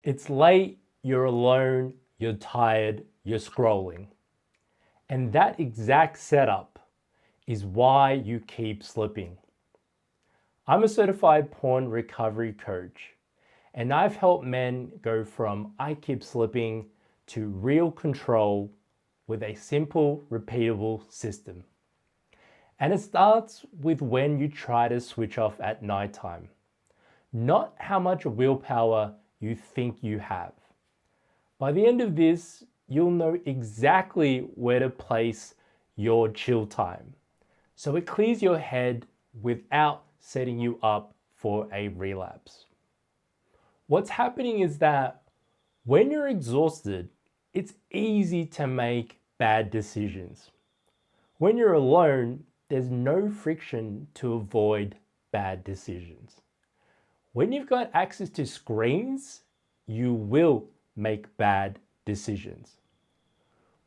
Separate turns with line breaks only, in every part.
It's late, you're alone, you're tired, you're scrolling. And that exact setup is why you keep slipping. I'm a certified porn recovery coach, and I've helped men go from I keep slipping to real control with a simple, repeatable system. And it starts with when you try to switch off at nighttime, not how much willpower you think you have. By the end of this, you'll know exactly where to place your chill time, so it clears your head without setting you up for a relapse. What's happening is that when you're exhausted, it's easy to make bad decisions. When you're alone, there's no friction to avoid bad decisions. When you've got access to screens, you will make bad decisions.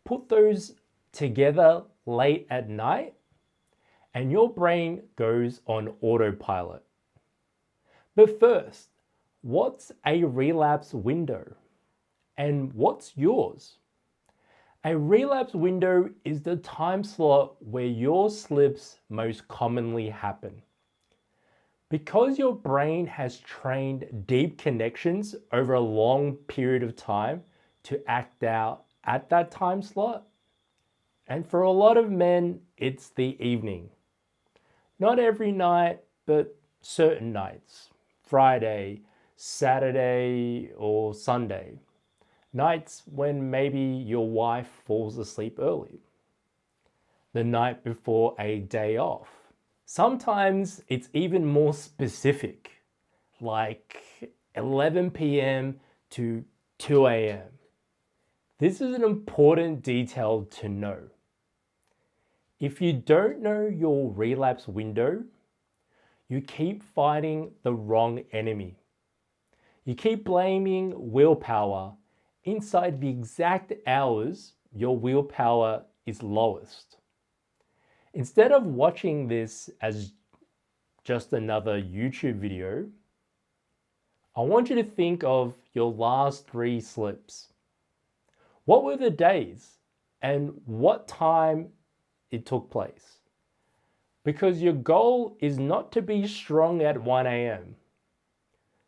Put those together late at night, and your brain goes on autopilot. But first, what's a relapse window? And what's yours? A relapse window is the time slot where your slips most commonly happen. Because your brain has trained deep connections over a long period of time to act out at that time slot, and for a lot of men, it's the evening. Not every night, but certain nights. Friday, Saturday, or Sunday. Nights when maybe your wife falls asleep early. The night before a day off. Sometimes it's even more specific, like 11 p.m. to 2 a.m. This is an important detail to know. If you don't know your relapse window, you keep fighting the wrong enemy. You keep blaming willpower inside the exact hours your willpower is lowest. Instead of watching this as just another YouTube video, I want you to think of your last 3 slips. What were the days and what time it took place? Because your goal is not to be strong at 1 a.m.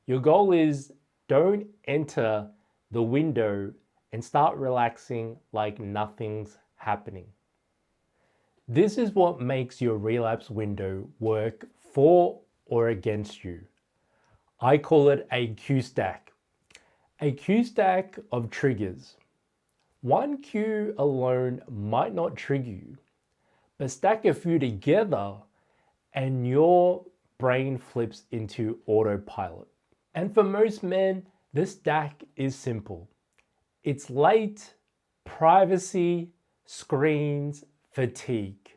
Your goal is don't enter the window and start relaxing like nothing's happening. This is what makes your relapse window work for or against you. I call it a cue stack. A cue stack of triggers. One cue alone might not trigger you, but stack a few together and your brain flips into autopilot. And for most men, the stack is simple. It's late, privacy, screens, fatigue.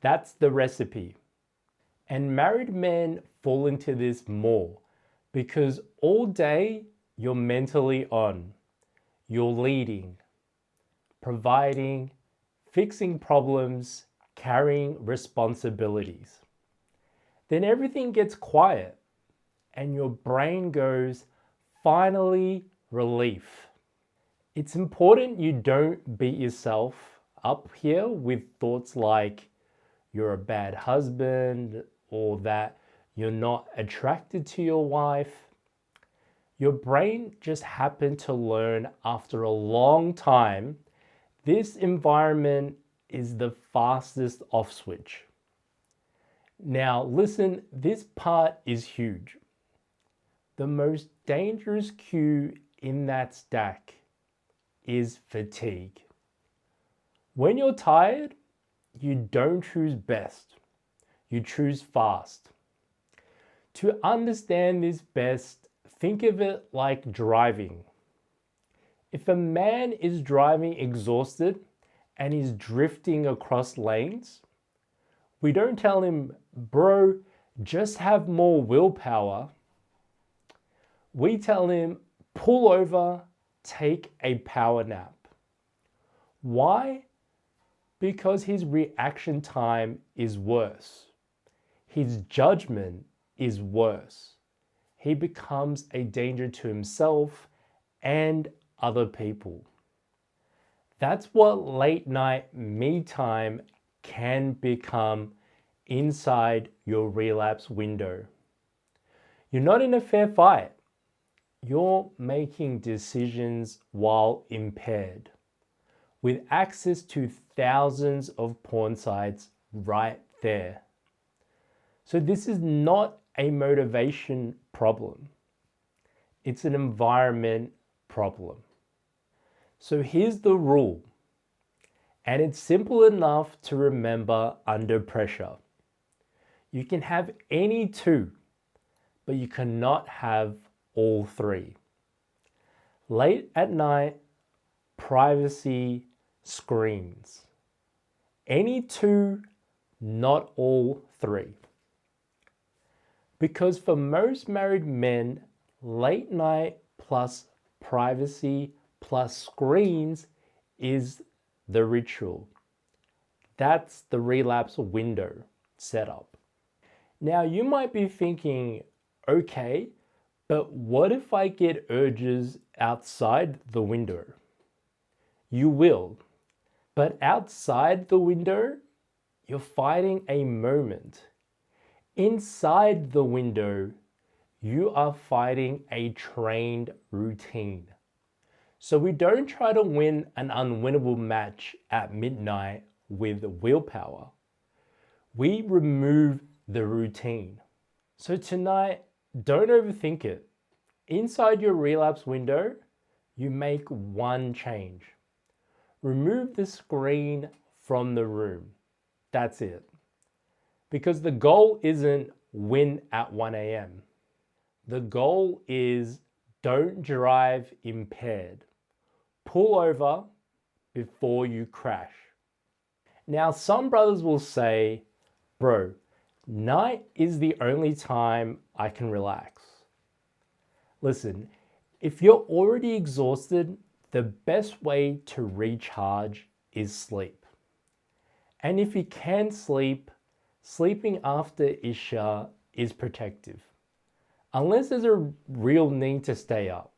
That's the recipe. And married men fall into this more because all day you're mentally on. You're leading, providing, fixing problems, carrying responsibilities. Then everything gets quiet and your brain goes, finally, relief. It's important you don't beat yourself up here with thoughts like you're a bad husband or that you're not attracted to your wife. Your brain just happened to learn after a long time this environment is the fastest off switch. Now listen, this part is huge. The most dangerous cue in that stack is fatigue. When you're tired, you don't choose best, you choose fast. To understand this best, think of it like driving. If a man is driving exhausted and is drifting across lanes, we don't tell him, bro, just have more willpower. We tell him, pull over, take a power nap. Why? Because his reaction time is worse. His judgment is worse. he becomes a danger to himself and other people. That's what late night me time can become inside your relapse window. You're not in a fair fight. You're making decisions while impaired, with access to thousands of porn sites right there. So, this is not a motivation problem, it's an environment problem. So, here's the rule, and it's simple enough to remember under pressure. You can have any two, but you cannot have all three. Late at night, privacy, screens. Any two, not all three. Because for most married men, late night plus privacy plus screens is the ritual. That's the relapse window setup. Now you might be thinking, okay, but what if I get urges outside the window? You will. But outside the window, you're fighting a moment. Inside the window, you are fighting a trained routine. So we don't try to win an unwinnable match at midnight with willpower. We remove the routine. So tonight, don't overthink it. Inside your relapse window, you make one change. Remove the screen from the room. That's it. Because the goal isn't win at 1 a.m. The goal is don't drive impaired. Pull over before you crash. Now, some brothers will say, bro, night is the only time I can relax. Listen, if you're already exhausted, the best way to recharge is sleep. And if you can sleep, sleeping after Isha is protective, unless there's a real need to stay up.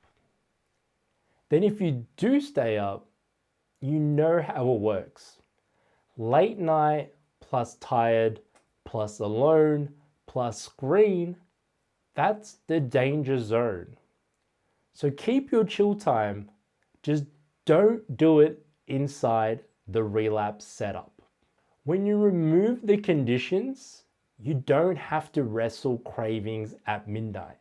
Then if you do stay up, you know how it works. Late night plus tired plus alone plus screen, that's the danger zone. So keep your chill time, just don't do it inside the relapse setup. When you remove the conditions, you don't have to wrestle cravings at midnight.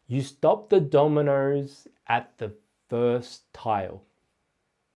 You stop the dominoes at the first tile.